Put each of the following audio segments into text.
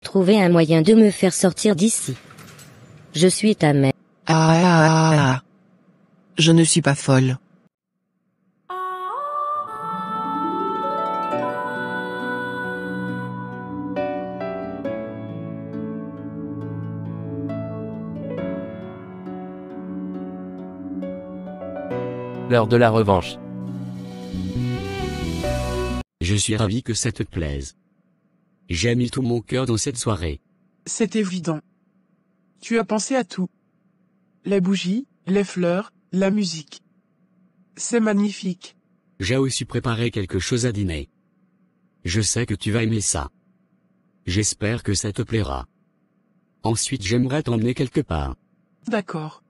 Trouver un moyen de me faire sortir d'ici. Je suis ta mère. Je ne suis pas folle. L'heure de la revanche. Je suis ravi que ça te plaise. J'ai mis tout mon cœur dans cette soirée. C'est évident. Tu as pensé à tout. Les bougies, les fleurs, la musique. C'est magnifique. J'ai aussi préparé quelque chose à dîner. Je sais que tu vas aimer ça. J'espère que ça te plaira. Ensuite j'aimerais t'emmener quelque part. D'accord.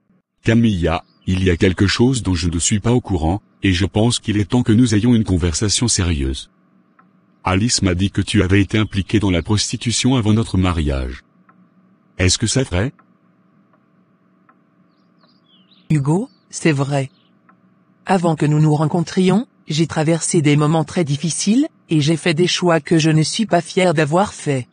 Camilla, il y a quelque chose dont je ne suis pas au courant, et je pense qu'il est temps que nous ayons une conversation sérieuse. Alice m'a dit que tu avais été impliqué dans la prostitution avant notre mariage. Est-ce que c'est vrai? Hugo, c'est vrai. Avant que nous nous rencontrions, j'ai traversé des moments très difficiles, et j'ai fait des choix que je ne suis pas fier d'avoir fait.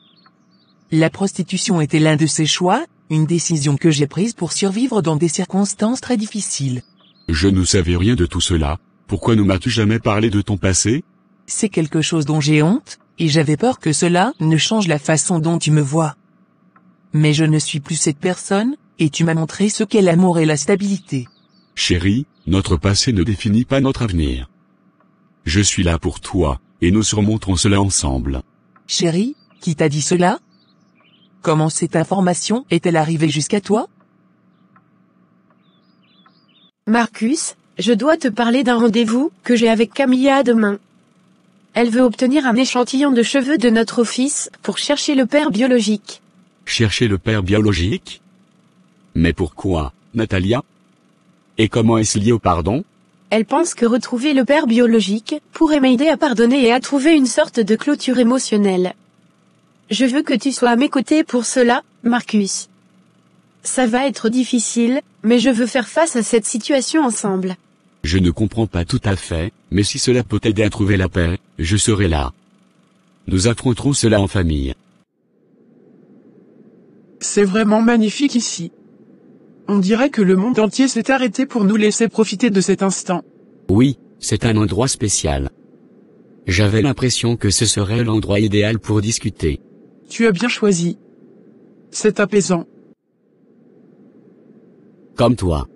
La prostitution était l'un de ces choix, une décision que j'ai prise pour survivre dans des circonstances très difficiles. Je ne savais rien de tout cela. Pourquoi ne m'as-tu jamais parlé de ton passé? C'est quelque chose dont j'ai honte, et j'avais peur que cela ne change la façon dont tu me vois. Mais je ne suis plus cette personne, et tu m'as montré ce qu'est l'amour et la stabilité. Chérie, notre passé ne définit pas notre avenir. Je suis là pour toi, et nous surmonterons cela ensemble. Chérie, qui t'a dit cela? Comment cette information est-elle arrivée jusqu'à toi? Marcus, je dois te parler d'un rendez-vous que j'ai avec Camilla demain. Elle veut obtenir un échantillon de cheveux de notre fils pour chercher le père biologique. Chercher le père biologique? Mais pourquoi, Natalia? Et comment est-ce lié au pardon? Elle pense que retrouver le père biologique pourrait m'aider à pardonner et à trouver une sorte de clôture émotionnelle. Je veux que tu sois à mes côtés pour cela, Marcus. Ça va être difficile, mais je veux faire face à cette situation ensemble. Je ne comprends pas tout à fait, mais si cela peut t'aider à trouver la paix, je serai là. Nous affronterons cela en famille. C'est vraiment magnifique ici. On dirait que le monde entier s'est arrêté pour nous laisser profiter de cet instant. Oui, c'est un endroit spécial. J'avais l'impression que ce serait l'endroit idéal pour discuter. Tu as bien choisi. C'est apaisant. Comme toi.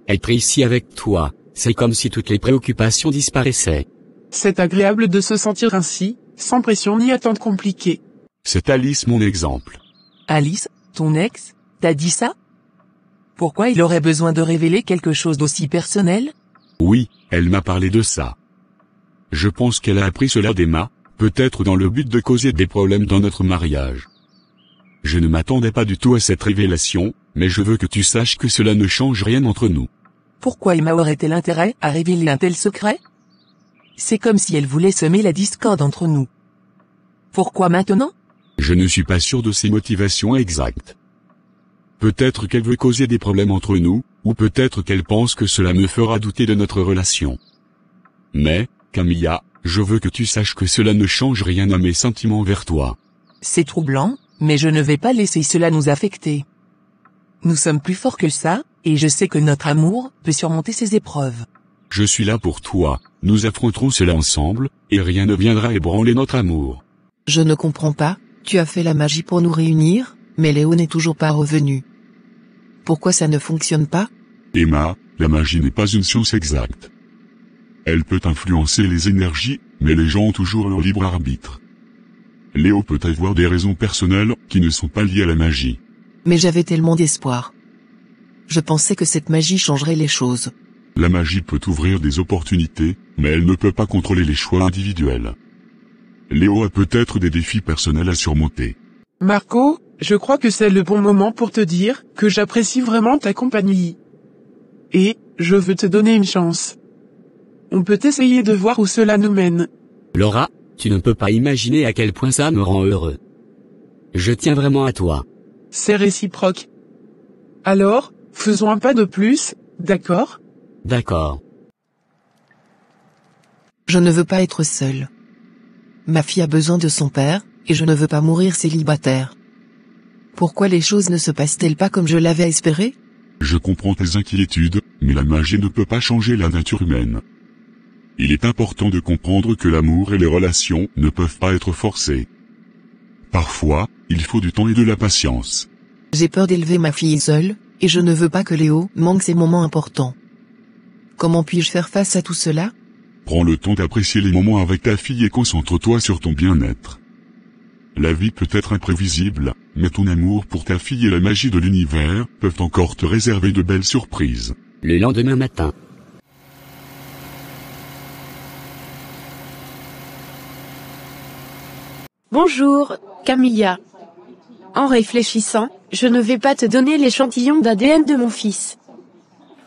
Être ici avec toi, c'est comme si toutes les préoccupations disparaissaient. C'est agréable de se sentir ainsi, sans pression ni attente compliquée. C'est Alice mon exemple. Alice, ton ex, t'a dit ça? Pourquoi il aurait besoin de révéler quelque chose d'aussi personnel? Oui, elle m'a parlé de ça. Je pense qu'elle a appris cela d'Emma, peut-être dans le but de causer des problèmes dans notre mariage. Je ne m'attendais pas du tout à cette révélation, mais je veux que tu saches que cela ne change rien entre nous. Pourquoi Emma aurait-elle intérêt à révéler un tel secret? C'est comme si elle voulait semer la discorde entre nous. Pourquoi maintenant? Je ne suis pas sûr de ses motivations exactes. Peut-être qu'elle veut causer des problèmes entre nous, ou peut-être qu'elle pense que cela me fera douter de notre relation. Mais, Camilla, je veux que tu saches que cela ne change rien à mes sentiments vers toi. C'est troublant, mais je ne vais pas laisser cela nous affecter. Nous sommes plus forts que ça, et je sais que notre amour peut surmonter ces épreuves. Je suis là pour toi, nous affronterons cela ensemble, et rien ne viendra ébranler notre amour. Je ne comprends pas, tu as fait la magie pour nous réunir, mais Léo n'est toujours pas revenu. Pourquoi ça ne fonctionne pas? Emma, la magie n'est pas une science exacte. Elle peut influencer les énergies, mais les gens ont toujours leur libre arbitre. Léo peut avoir des raisons personnelles qui ne sont pas liées à la magie. Mais j'avais tellement d'espoir. Je pensais que cette magie changerait les choses. La magie peut ouvrir des opportunités, mais elle ne peut pas contrôler les choix individuels. Léo a peut-être des défis personnels à surmonter. Marco, je crois que c'est le bon moment pour te dire que j'apprécie vraiment ta compagnie. Et, je veux te donner une chance. On peut essayer de voir où cela nous mène. Laura, tu ne peux pas imaginer à quel point ça me rend heureux. Je tiens vraiment à toi. C'est réciproque. Alors, faisons un pas de plus, d'accord? D'accord. Je ne veux pas être seule. Ma fille a besoin de son père, et je ne veux pas mourir célibataire. Pourquoi les choses ne se passent-elles pas comme je l'avais espéré? Je comprends tes inquiétudes, mais la magie ne peut pas changer la nature humaine. Il est important de comprendre que l'amour et les relations ne peuvent pas être forcés. Parfois, il faut du temps et de la patience. J'ai peur d'élever ma fille seule, et je ne veux pas que Léo manque ces moments importants. Comment puis-je faire face à tout cela? Prends le temps d'apprécier les moments avec ta fille et concentre-toi sur ton bien-être. La vie peut être imprévisible, mais ton amour pour ta fille et la magie de l'univers peuvent encore te réserver de belles surprises. Le lendemain matin. Bonjour, Camilla. En réfléchissant, je ne vais pas te donner l'échantillon d'ADN de mon fils.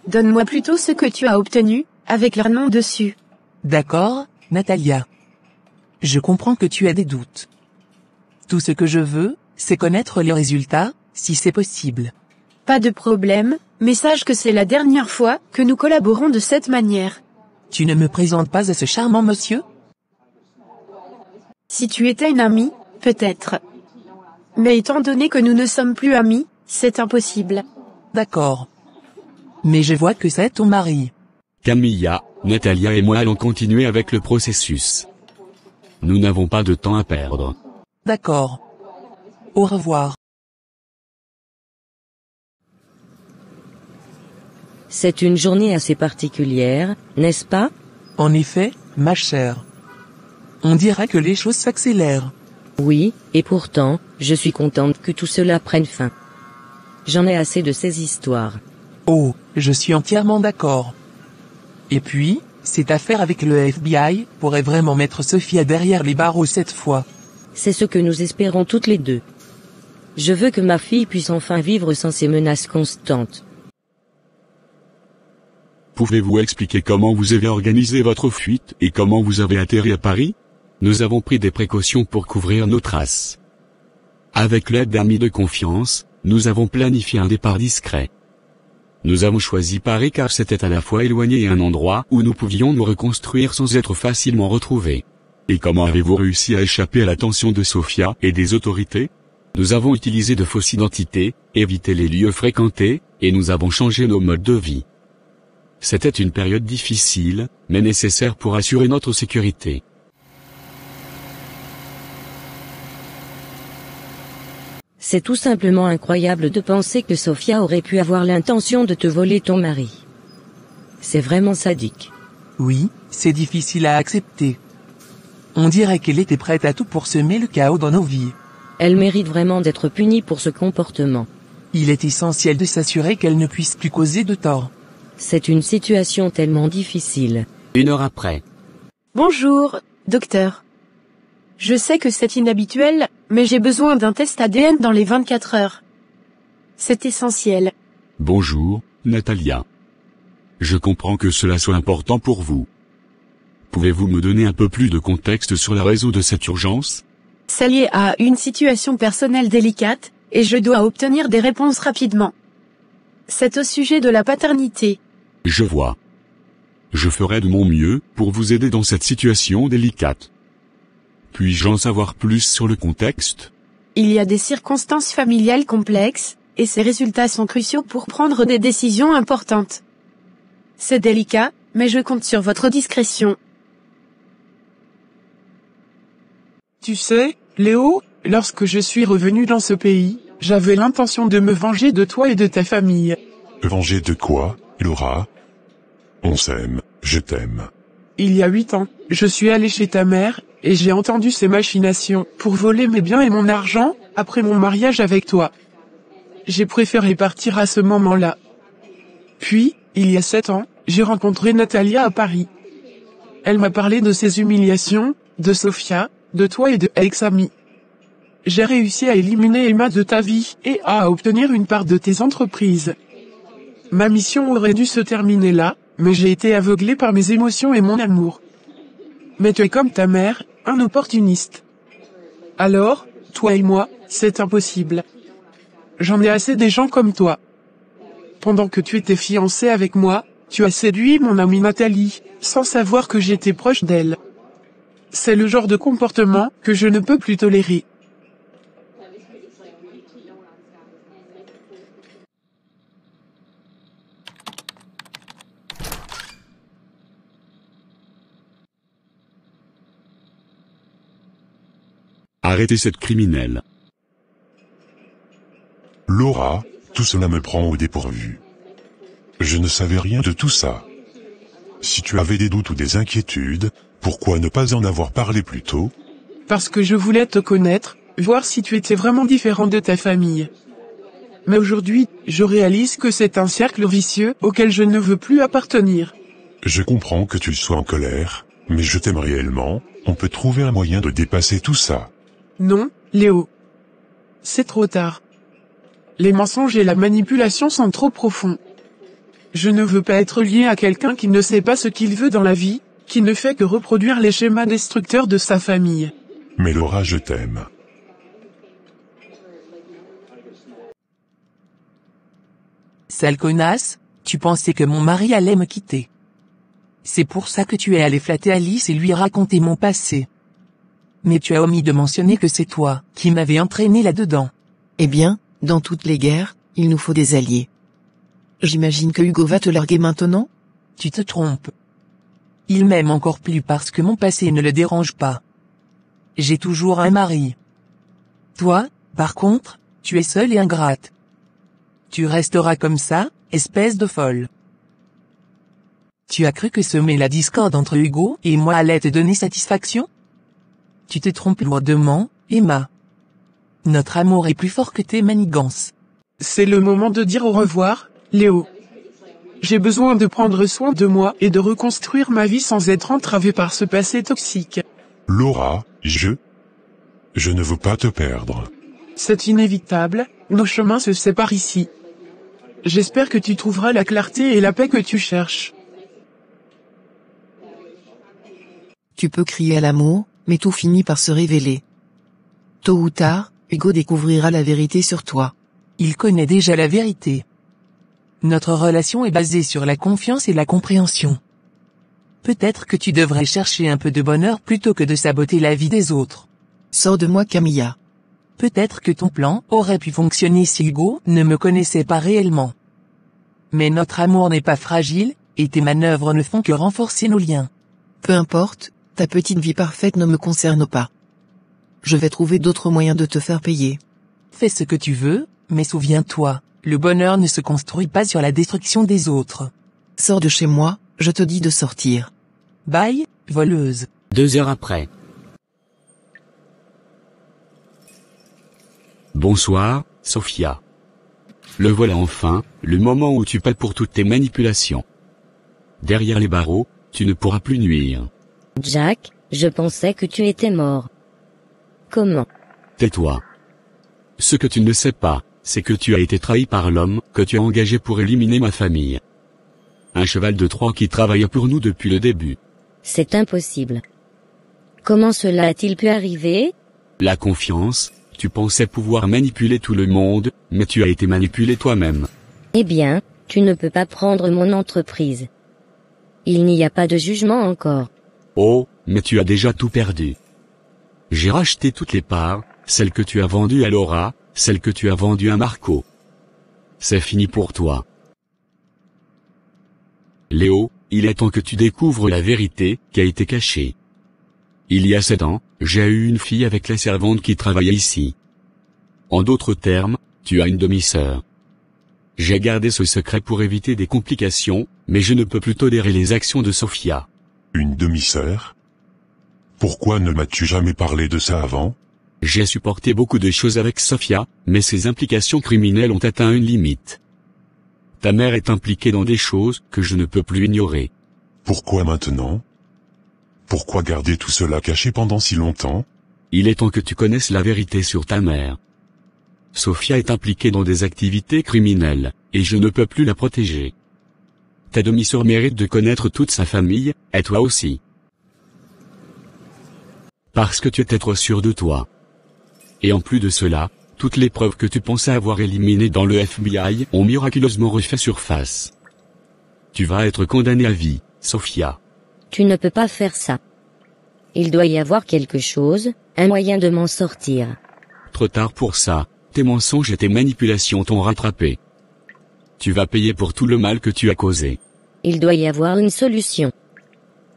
Donne-moi plutôt ce que tu as obtenu, avec leur nom dessus. D'accord, Natalia. Je comprends que tu as des doutes. Tout ce que je veux, c'est connaître les résultats, si c'est possible. Pas de problème, mais sache que c'est la dernière fois que nous collaborons de cette manière. Tu ne me présentes pas à ce charmant monsieur? Si tu étais une amie, peut-être. Mais étant donné que nous ne sommes plus amis, c'est impossible. D'accord. Mais je vois que c'est ton mari. Camilla, Natalia et moi allons continuer avec le processus. Nous n'avons pas de temps à perdre. D'accord. Au revoir. C'est une journée assez particulière, n'est-ce pas? En effet, ma chère. On dirait que les choses s'accélèrent. Oui, et pourtant, je suis contente que tout cela prenne fin. J'en ai assez de ces histoires. Oh, je suis entièrement d'accord. Et puis, cette affaire avec le FBI pourrait vraiment mettre Sophia derrière les barreaux cette fois. C'est ce que nous espérons toutes les deux. Je veux que ma fille puisse enfin vivre sans ces menaces constantes. Pouvez-vous expliquer comment vous avez organisé votre fuite et comment vous avez atterri à Paris? Nous avons pris des précautions pour couvrir nos traces. Avec l'aide d'amis de confiance, nous avons planifié un départ discret. Nous avons choisi Paris car c'était à la fois éloigné et un endroit où nous pouvions nous reconstruire sans être facilement retrouvés. Et comment avez-vous réussi à échapper à l'attention de Sophia et des autorités? Nous avons utilisé de fausses identités, évité les lieux fréquentés, et nous avons changé nos modes de vie. C'était une période difficile, mais nécessaire pour assurer notre sécurité. C'est tout simplement incroyable de penser que Sophia aurait pu avoir l'intention de te voler ton mari. C'est vraiment sadique. Oui, c'est difficile à accepter. On dirait qu'elle était prête à tout pour semer le chaos dans nos vies. Elle mérite vraiment d'être punie pour ce comportement. Il est essentiel de s'assurer qu'elle ne puisse plus causer de tort. C'est une situation tellement difficile. 1 heure après. Bonjour, docteur. Je sais que c'est inhabituel, mais j'ai besoin d'un test ADN dans les 24 heures. C'est essentiel. Bonjour, Natalia. Je comprends que cela soit important pour vous. Pouvez-vous me donner un peu plus de contexte sur la raison de cette urgence? C'est lié à une situation personnelle délicate, et je dois obtenir des réponses rapidement. C'est au sujet de la paternité. Je vois. Je ferai de mon mieux pour vous aider dans cette situation délicate. Puis-je en savoir plus sur le contexte? Il y a des circonstances familiales complexes, et ces résultats sont cruciaux pour prendre des décisions importantes. C'est délicat, mais je compte sur votre discrétion. Tu sais, Léo, lorsque je suis revenu dans ce pays, j'avais l'intention de me venger de toi et de ta famille. Venger de quoi, Laura? On s'aime, je t'aime. Il y a 8 ans, je suis allé chez ta mère, et j'ai entendu ses machinations pour voler mes biens et mon argent, après mon mariage avec toi. J'ai préféré partir à ce moment-là. Puis, il y a 7 ans, j'ai rencontré Natalia à Paris. Elle m'a parlé de ses humiliations, de Sophia, de toi et de ex-amis. J'ai réussi à éliminer Emma de ta vie et à obtenir une part de tes entreprises. Ma mission aurait dû se terminer là, mais j'ai été aveuglé par mes émotions et mon amour. Mais tu es comme ta mère, un opportuniste. Alors, toi et moi, c'est impossible. J'en ai assez des gens comme toi. Pendant que tu étais fiancé avec moi, tu as séduit mon amie Nathalie, sans savoir que j'étais proche d'elle. C'est le genre de comportement que je ne peux plus tolérer. Arrêtez cette criminelle. Laura, tout cela me prend au dépourvu. Je ne savais rien de tout ça. Si tu avais des doutes ou des inquiétudes, pourquoi ne pas en avoir parlé plus tôt? Parce que je voulais te connaître, voir si tu étais vraiment différent de ta famille. Mais aujourd'hui, je réalise que c'est un cercle vicieux auquel je ne veux plus appartenir. Je comprends que tu sois en colère, mais je t'aime réellement, on peut trouver un moyen de dépasser tout ça. Non, Léo. C'est trop tard. Les mensonges et la manipulation sont trop profonds. Je ne veux pas être lié à quelqu'un qui ne sait pas ce qu'il veut dans la vie, qui ne fait que reproduire les schémas destructeurs de sa famille. Mais Laura, je t'aime. Sale connasse, tu pensais que mon mari allait me quitter. C'est pour ça que tu es allé flatter Alice et lui raconter mon passé. Mais tu as omis de mentionner que c'est toi qui m'avais entraîné là-dedans. Eh bien, dans toutes les guerres, il nous faut des alliés. J'imagine que Hugo va te larguer maintenant? Tu te trompes. Il m'aime encore plus parce que mon passé ne le dérange pas. J'ai toujours un mari. Toi, par contre, tu es seule et ingrate. Tu resteras comme ça, espèce de folle. Tu as cru que semer la discorde entre Hugo et moi allait te donner satisfaction? Tu te trompes lourdement, Emma. Notre amour est plus fort que tes manigances. C'est le moment de dire au revoir, Léo. J'ai besoin de prendre soin de moi et de reconstruire ma vie sans être entravé par ce passé toxique. Laura, je ne veux pas te perdre. C'est inévitable, nos chemins se séparent ici. J'espère que tu trouveras la clarté et la paix que tu cherches. Tu peux crier à l'amour, mais tout finit par se révéler. Tôt ou tard, Hugo découvrira la vérité sur toi. Il connaît déjà la vérité. Notre relation est basée sur la confiance et la compréhension. Peut-être que tu devrais chercher un peu de bonheur plutôt que de saboter la vie des autres. Sors de moi, Camilla. Peut-être que ton plan aurait pu fonctionner si Hugo ne me connaissait pas réellement. Mais notre amour n'est pas fragile, et tes manœuvres ne font que renforcer nos liens. Peu importe, ta petite vie parfaite ne me concerne pas. Je vais trouver d'autres moyens de te faire payer. Fais ce que tu veux, mais souviens-toi, le bonheur ne se construit pas sur la destruction des autres. Sors de chez moi, je te dis de sortir. Bye, voleuse. 2 heures après. Bonsoir, Sophia. Le voilà enfin, le moment où tu paies pour toutes tes manipulations. Derrière les barreaux, tu ne pourras plus nuire. Jack, je pensais que tu étais mort. Comment? Tais-toi. Ce que tu ne sais pas, c'est que tu as été trahi par l'homme que tu as engagé pour éliminer ma famille. Un cheval de Troie qui travaille pour nous depuis le début. C'est impossible. Comment cela a-t-il pu arriver? La confiance, tu pensais pouvoir manipuler tout le monde, mais tu as été manipulé toi-même. Eh bien, tu ne peux pas prendre mon entreprise. Il n'y a pas de jugement encore. Oh, mais tu as déjà tout perdu. J'ai racheté toutes les parts, celles que tu as vendues à Laura, celles que tu as vendues à Marco. C'est fini pour toi. Léo, il est temps que tu découvres la vérité qui a été cachée. Il y a 7 ans, j'ai eu une fille avec la servante qui travaillait ici. En d'autres termes, tu as une demi-sœur. J'ai gardé ce secret pour éviter des complications, mais je ne peux plus tolérer les actions de Sophia. Une demi-sœur? Pourquoi ne m'as-tu jamais parlé de ça avant? J'ai supporté beaucoup de choses avec Sophia, mais ses implications criminelles ont atteint une limite. Ta mère est impliquée dans des choses que je ne peux plus ignorer. Pourquoi maintenant? Pourquoi garder tout cela caché pendant si longtemps? Il est temps que tu connaisses la vérité sur ta mère. Sophia est impliquée dans des activités criminelles, et je ne peux plus la protéger. Ta demi-sœur mérite de connaître toute sa famille, et toi aussi. Parce que tu étais trop sûr de toi. Et en plus de cela, toutes les preuves que tu pensais avoir éliminées dans le FBI ont miraculeusement refait surface. Tu vas être condamnée à vie, Sophia. Tu ne peux pas faire ça. Il doit y avoir quelque chose, un moyen de m'en sortir. Trop tard pour ça, tes mensonges et tes manipulations t'ont rattrapé. Tu vas payer pour tout le mal que tu as causé. Il doit y avoir une solution.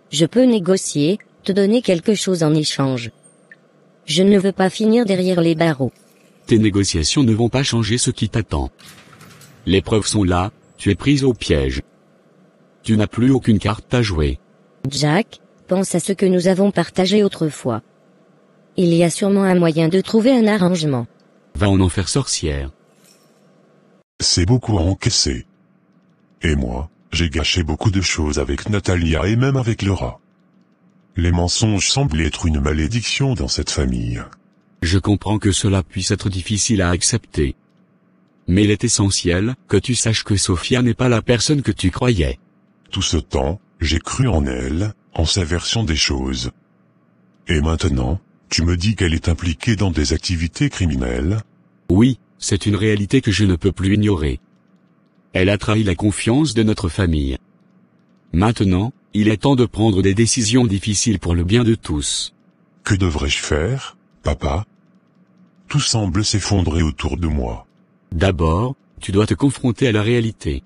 Je peux négocier, te donner quelque chose en échange. Je ne veux pas finir derrière les barreaux. Tes négociations ne vont pas changer ce qui t'attend. Les preuves sont là, tu es prise au piège. Tu n'as plus aucune carte à jouer. Jack, pense à ce que nous avons partagé autrefois. Il y a sûrement un moyen de trouver un arrangement. Va en enfer sorcière. C'est beaucoup à encaisser. Et moi, j'ai gâché beaucoup de choses avec Natalia et même avec Laura. Les mensonges semblent être une malédiction dans cette famille. Je comprends que cela puisse être difficile à accepter. Mais il est essentiel que tu saches que Sophia n'est pas la personne que tu croyais. Tout ce temps, j'ai cru en elle, en sa version des choses. Et maintenant, tu me dis qu'elle est impliquée dans des activités criminelles? Oui, c'est une réalité que je ne peux plus ignorer. Elle a trahi la confiance de notre famille. Maintenant, il est temps de prendre des décisions difficiles pour le bien de tous. Que devrais-je faire, papa? Tout semble s'effondrer autour de moi. D'abord, tu dois te confronter à la réalité.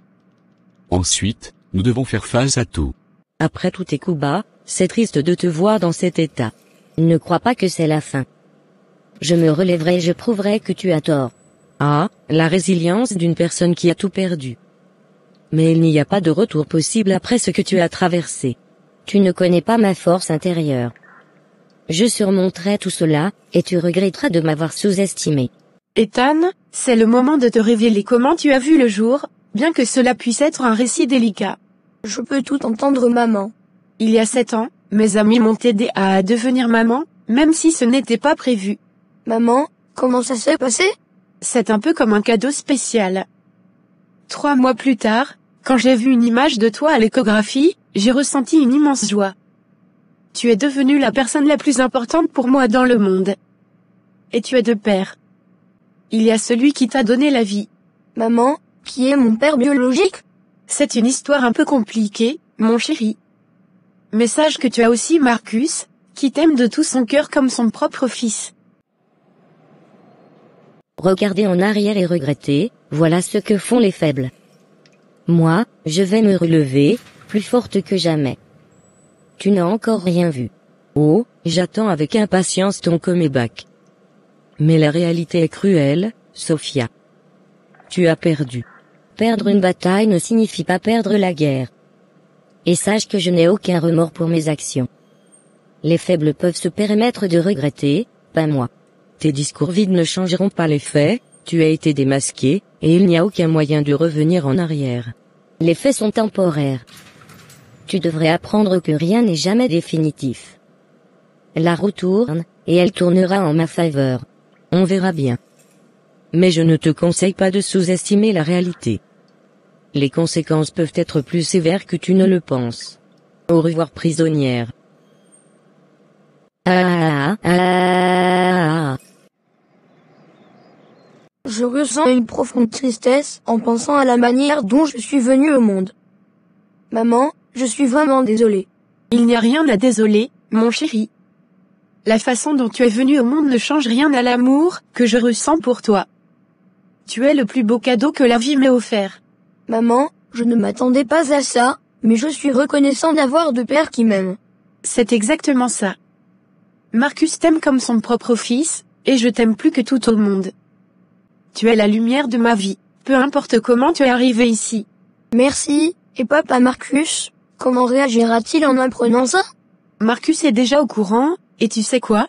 Ensuite, nous devons faire face à tout. Après tous tes coups bas, c'est triste de te voir dans cet état. Ne crois pas que c'est la fin. Je me relèverai et je prouverai que tu as tort. Ah, la résilience d'une personne qui a tout perdu. Mais il n'y a pas de retour possible après ce que tu as traversé. Tu ne connais pas ma force intérieure. Je surmonterai tout cela, et tu regretteras de m'avoir sous-estimé. Ethan, c'est le moment de te révéler comment tu as vu le jour, bien que cela puisse être un récit délicat. Je peux tout entendre, maman. Il y a 7 ans, mes amis m'ont aidé à devenir maman, même si ce n'était pas prévu. Maman, comment ça s'est passé? C'est un peu comme un cadeau spécial. 3 mois plus tard, quand j'ai vu une image de toi à l'échographie, j'ai ressenti une immense joie. Tu es devenue la personne la plus importante pour moi dans le monde. Et tu as 2 pères. Il y a celui qui t'a donné la vie. Maman, qui est mon père biologique? C'est une histoire un peu compliquée, mon chéri. Mais sache que tu as aussi Marcus, qui t'aime de tout son cœur comme son propre fils. Regarder en arrière et regretter, voilà ce que font les faibles. Moi, je vais me relever, plus forte que jamais. Tu n'as encore rien vu. Oh, j'attends avec impatience ton comeback. Mais la réalité est cruelle, Sophia. Tu as perdu. Perdre une bataille ne signifie pas perdre la guerre. Et sache que je n'ai aucun remords pour mes actions. Les faibles peuvent se permettre de regretter, pas moi. Tes discours vides ne changeront pas les faits, tu as été démasqué, et il n'y a aucun moyen de revenir en arrière. Les faits sont temporaires. Tu devrais apprendre que rien n'est jamais définitif. La roue tourne, et elle tournera en ma faveur. On verra bien. Mais je ne te conseille pas de sous-estimer la réalité. Les conséquences peuvent être plus sévères que tu ne le penses. Au revoir prisonnière. Je ressens une profonde tristesse en pensant à la manière dont je suis venue au monde. Maman, je suis vraiment désolée. Il n'y a rien à désoler, mon chéri. La façon dont tu es venu au monde ne change rien à l'amour que je ressens pour toi. Tu es le plus beau cadeau que la vie m'ait offert. Maman, je ne m'attendais pas à ça, mais je suis reconnaissant d'avoir 2 pères qui m'aiment. C'est exactement ça. Marcus t'aime comme son propre fils, et je t'aime plus que tout au monde. Tu es la lumière de ma vie, peu importe comment tu es arrivé ici. Merci, et papa Marcus, comment réagira-t-il en apprenant ça? Marcus est déjà au courant, et tu sais quoi?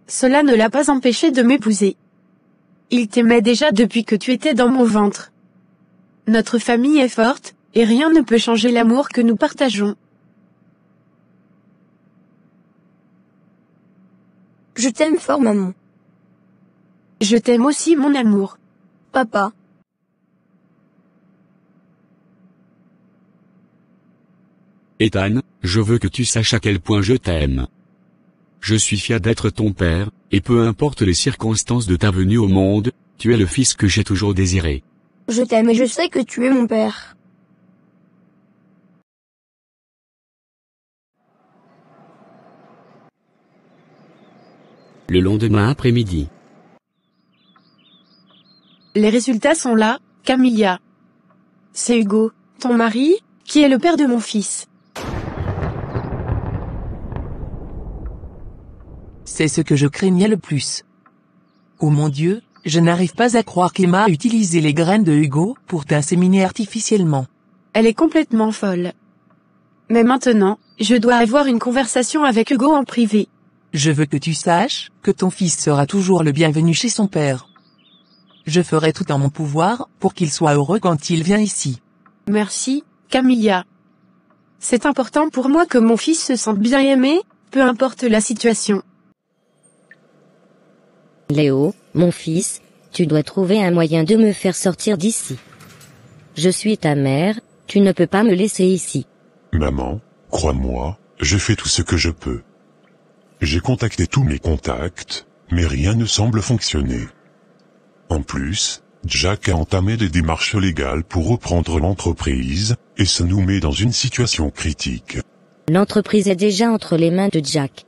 Cela ne l'a pas empêché de m'épouser. Il t'aimait déjà depuis que tu étais dans mon ventre. Notre famille est forte, et rien ne peut changer l'amour que nous partageons. Je t'aime fort, maman. Je t'aime aussi, mon amour. Papa. Ethan, je veux que tu saches à quel point je t'aime. Je suis fier d'être ton père, et peu importe les circonstances de ta venue au monde, tu es le fils que j'ai toujours désiré. Je t'aime et je sais que tu es mon père. Le lendemain après-midi. Les résultats sont là, Camilla. C'est Hugo, ton mari, qui est le père de mon fils. C'est ce que je craignais le plus. Oh mon Dieu, je n'arrive pas à croire qu'Emma a utilisé les graines de Hugo pour t'inséminer artificiellement. Elle est complètement folle. Mais maintenant, je dois avoir une conversation avec Hugo en privé. Je veux que tu saches que ton fils sera toujours le bienvenu chez son père. Je ferai tout en mon pouvoir pour qu'il soit heureux quand il vient ici. Merci, Camilla. C'est important pour moi que mon fils se sente bien aimé, peu importe la situation. Léo, mon fils, tu dois trouver un moyen de me faire sortir d'ici. Je suis ta mère, tu ne peux pas me laisser ici. Maman, crois-moi, je fais tout ce que je peux. J'ai contacté tous mes contacts, mais rien ne semble fonctionner. En plus, Jack a entamé des démarches légales pour reprendre l'entreprise, et ça nous met dans une situation critique. L'entreprise est déjà entre les mains de Jack.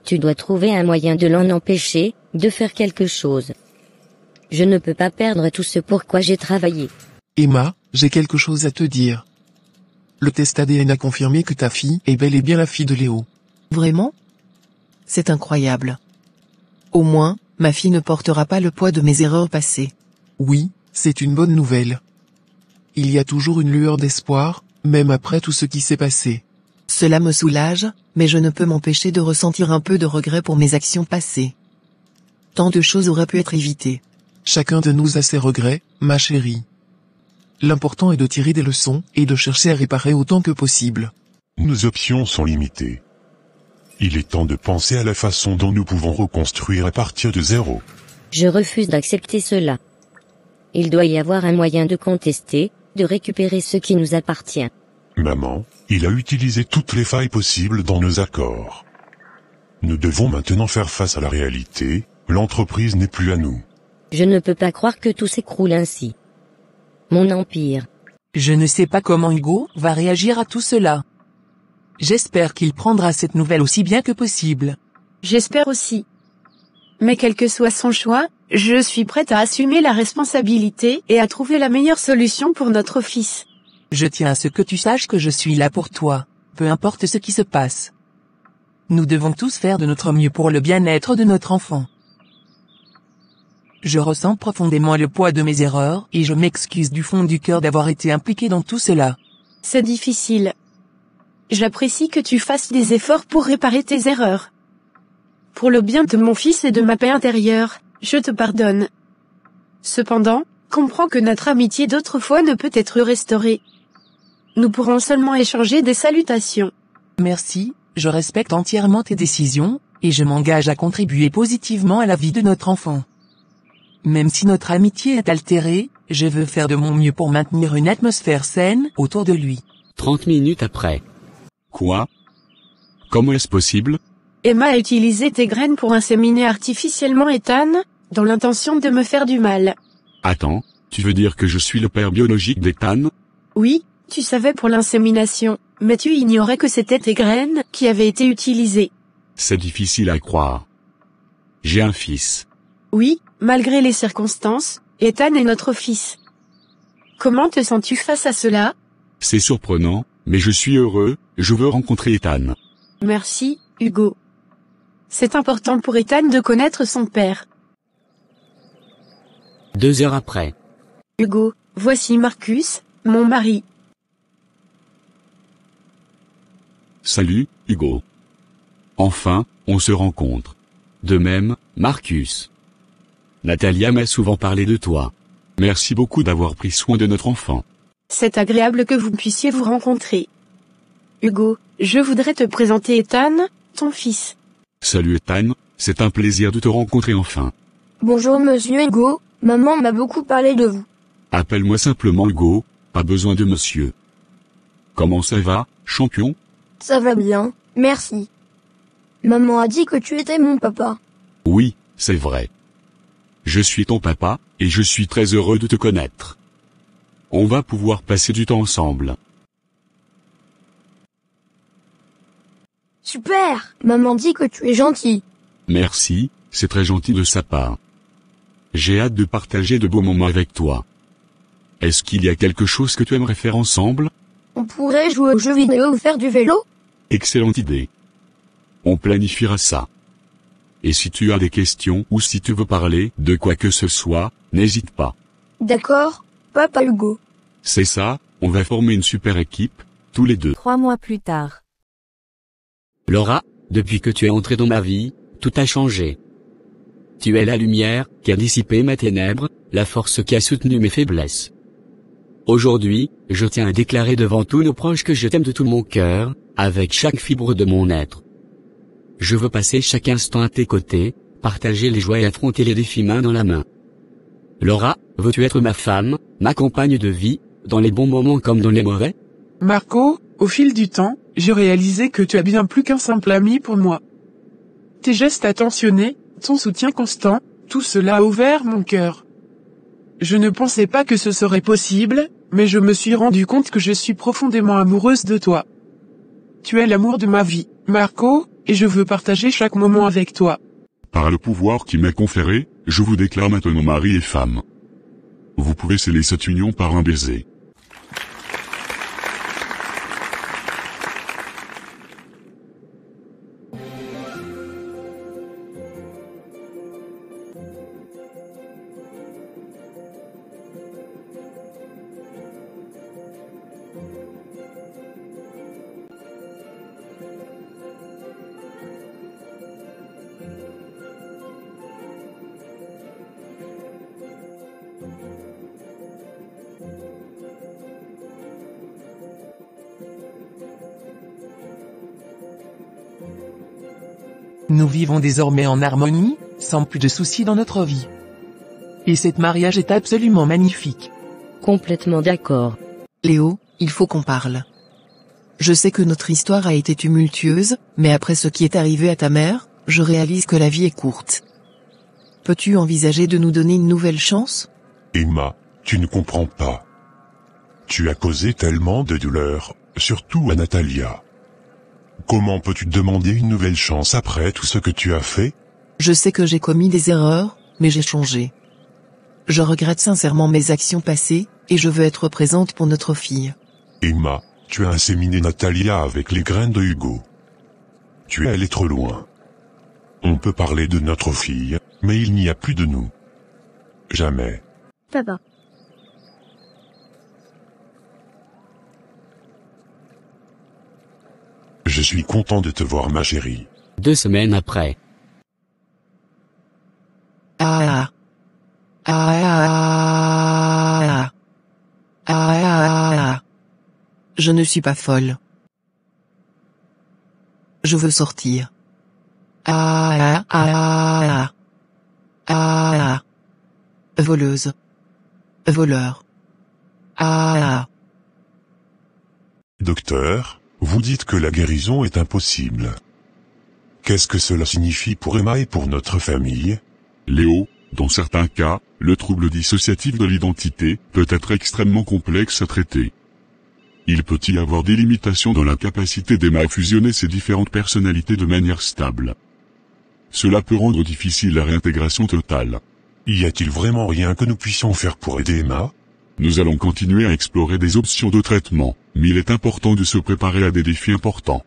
Tu dois trouver un moyen de l'en empêcher, de faire quelque chose. Je ne peux pas perdre tout ce pourquoi j'ai travaillé. Emma, j'ai quelque chose à te dire. Le test ADN a confirmé que ta fille est bel et bien la fille de Léo. Vraiment? C'est incroyable. Au moins, ma fille ne portera pas le poids de mes erreurs passées. Oui, c'est une bonne nouvelle. Il y a toujours une lueur d'espoir, même après tout ce qui s'est passé. Cela me soulage, mais je ne peux m'empêcher de ressentir un peu de regret pour mes actions passées. Tant de choses auraient pu être évitées. Chacun de nous a ses regrets, ma chérie. L'important est de tirer des leçons et de chercher à réparer autant que possible. Nos options sont limitées. Il est temps de penser à la façon dont nous pouvons reconstruire à partir de zéro. Je refuse d'accepter cela. Il doit y avoir un moyen de contester, de récupérer ce qui nous appartient. Maman, il a utilisé toutes les failles possibles dans nos accords. Nous devons maintenant faire face à la réalité, l'entreprise n'est plus à nous. Je ne peux pas croire que tout s'écroule ainsi. Mon empire. Je ne sais pas comment Hugo va réagir à tout cela. J'espère qu'il prendra cette nouvelle aussi bien que possible. J'espère aussi. Mais quel que soit son choix, je suis prête à assumer la responsabilité et à trouver la meilleure solution pour notre fils. Je tiens à ce que tu saches que je suis là pour toi, peu importe ce qui se passe. Nous devons tous faire de notre mieux pour le bien-être de notre enfant. Je ressens profondément le poids de mes erreurs et je m'excuse du fond du cœur d'avoir été impliqué dans tout cela. C'est difficile. J'apprécie que tu fasses des efforts pour réparer tes erreurs. Pour le bien de mon fils et de ma paix intérieure, je te pardonne. Cependant, comprends que notre amitié d'autrefois ne peut être restaurée. Nous pourrons seulement échanger des salutations. Merci, je respecte entièrement tes décisions, et je m'engage à contribuer positivement à la vie de notre enfant. Même si notre amitié est altérée, je veux faire de mon mieux pour maintenir une atmosphère saine autour de lui. 30 minutes après. Quoi? Comment est-ce possible? Emma a utilisé tes graines pour inséminer artificiellement Ethan, dans l'intention de me faire du mal. Attends, tu veux dire que je suis le père biologique d'Ethan? Oui, tu savais pour l'insémination, mais tu ignorais que c'était tes graines qui avaient été utilisées. C'est difficile à croire. J'ai un fils. Oui, malgré les circonstances, Ethan est notre fils. Comment te sens-tu face à cela? C'est surprenant, mais je suis heureux, je veux rencontrer Ethan. Merci, Hugo. C'est important pour Ethan de connaître son père. 2 heures après. Hugo, voici Marcus, mon mari. Salut, Hugo. Enfin, on se rencontre. De même, Marcus. Natalia m'a souvent parlé de toi. Merci beaucoup d'avoir pris soin de notre enfant. C'est agréable que vous puissiez vous rencontrer. Hugo, je voudrais te présenter Ethan, ton fils. Salut Ethan, c'est un plaisir de te rencontrer enfin. Bonjour monsieur Hugo, maman m'a beaucoup parlé de vous. Appelle-moi simplement Hugo, pas besoin de monsieur. Comment ça va, champion? Ça va bien, merci. Maman a dit que tu étais mon papa. Oui, c'est vrai. Je suis ton papa, et je suis très heureux de te connaître. On va pouvoir passer du temps ensemble. Super! Maman dit que tu es gentil. Merci, c'est très gentil de sa part. J'ai hâte de partager de beaux moments avec toi. Est-ce qu'il y a quelque chose que tu aimerais faire ensemble? On pourrait jouer aux jeux vidéo ou faire du vélo? Excellente idée. On planifiera ça. Et si tu as des questions ou si tu veux parler de quoi que ce soit, n'hésite pas. D'accord, Papa Hugo. C'est ça, on va former une super équipe, tous les deux. 3 mois plus tard. Laura, depuis que tu es entrée dans ma vie, tout a changé. Tu es la lumière qui a dissipé mes ténèbres, la force qui a soutenu mes faiblesses. Aujourd'hui, je tiens à déclarer devant tous nos proches que je t'aime de tout mon cœur, avec chaque fibre de mon être. Je veux passer chaque instant à tes côtés, partager les joies et affronter les défis main dans la main. Laura, veux-tu être ma femme, ma compagne de vie, dans les bons moments comme dans les mauvais? Marco, au fil du temps, j'ai réalisé que tu as bien plus qu'un simple ami pour moi. Tes gestes attentionnés, ton soutien constant, tout cela a ouvert mon cœur. Je ne pensais pas que ce serait possible, mais je me suis rendu compte que je suis profondément amoureuse de toi. Tu es l'amour de ma vie, Marco, et je veux partager chaque moment avec toi. Par le pouvoir qui m'est conféré, je vous déclare maintenant mari et femme. Vous pouvez sceller cette union par un baiser. Nous vivons désormais en harmonie, sans plus de soucis dans notre vie. Et cet mariage est absolument magnifique. Complètement d'accord. Léo, il faut qu'on parle. Je sais que notre histoire a été tumultueuse, mais après ce qui est arrivé à ta mère, je réalise que la vie est courte. Peux-tu envisager de nous donner une nouvelle chance? Emma, tu ne comprends pas. Tu as causé tellement de douleur, surtout à Natalia. Comment peux-tu demander une nouvelle chance après tout ce que tu as fait? Je sais que j'ai commis des erreurs, mais j'ai changé. Je regrette sincèrement mes actions passées, et je veux être présente pour notre fille. Emma, tu as inséminé Natalia avec les graines de Hugo. Tu es allé trop loin. On peut parler de notre fille, mais il n'y a plus de nous. Jamais. Papa. Je suis content de te voir, ma chérie. 2 semaines après. Je ne suis pas folle. Je veux sortir. Voleuse. Voleur. Docteur, vous dites que la guérison est impossible. Qu'est-ce que cela signifie pour Emma et pour notre famille? Léo, dans certains cas, le trouble dissociatif de l'identité peut être extrêmement complexe à traiter. Il peut y avoir des limitations dans la capacité d'Emma à fusionner ses différentes personnalités de manière stable. Cela peut rendre difficile la réintégration totale. Y a-t-il vraiment rien que nous puissions faire pour aider Emma? Nous allons continuer à explorer des options de traitement, mais il est important de se préparer à des défis importants.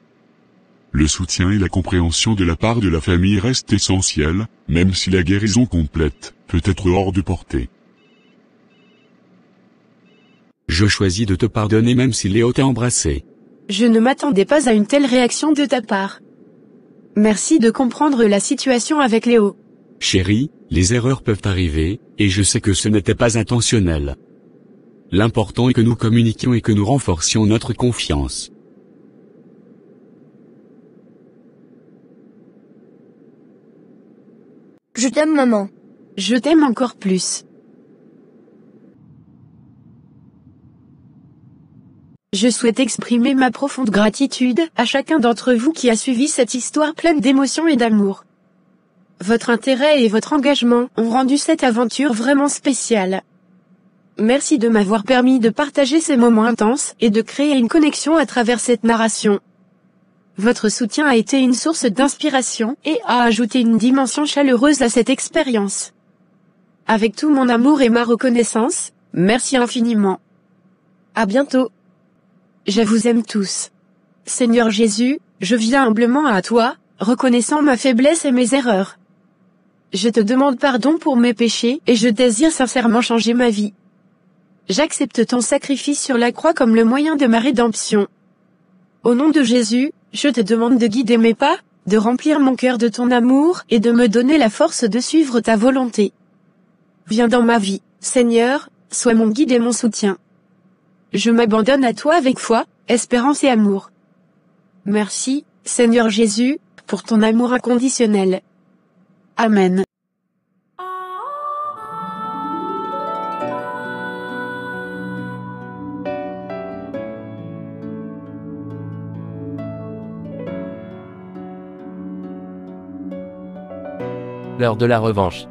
Le soutien et la compréhension de la part de la famille restent essentiels, même si la guérison complète peut être hors de portée. Je choisis de te pardonner même si Léo t'a embrassé. Je ne m'attendais pas à une telle réaction de ta part. Merci de comprendre la situation avec Léo. Chérie, les erreurs peuvent arriver, et je sais que ce n'était pas intentionnel. L'important est que nous communiquions et que nous renforcions notre confiance. Je t'aime, maman. Je t'aime encore plus. Je souhaite exprimer ma profonde gratitude à chacun d'entre vous qui a suivi cette histoire pleine d'émotions et d'amour. Votre intérêt et votre engagement ont rendu cette aventure vraiment spéciale. Merci de m'avoir permis de partager ces moments intenses et de créer une connexion à travers cette narration. Votre soutien a été une source d'inspiration et a ajouté une dimension chaleureuse à cette expérience. Avec tout mon amour et ma reconnaissance, merci infiniment. À bientôt. Je vous aime tous. Seigneur Jésus, je viens humblement à toi, reconnaissant ma faiblesse et mes erreurs. Je te demande pardon pour mes péchés et je désire sincèrement changer ma vie. J'accepte ton sacrifice sur la croix comme le moyen de ma rédemption. Au nom de Jésus, je te demande de guider mes pas, de remplir mon cœur de ton amour et de me donner la force de suivre ta volonté. Viens dans ma vie, Seigneur, sois mon guide et mon soutien. Je m'abandonne à toi avec foi, espérance et amour. Merci, Seigneur Jésus, pour ton amour inconditionnel. Amen. L'heure de la revanche.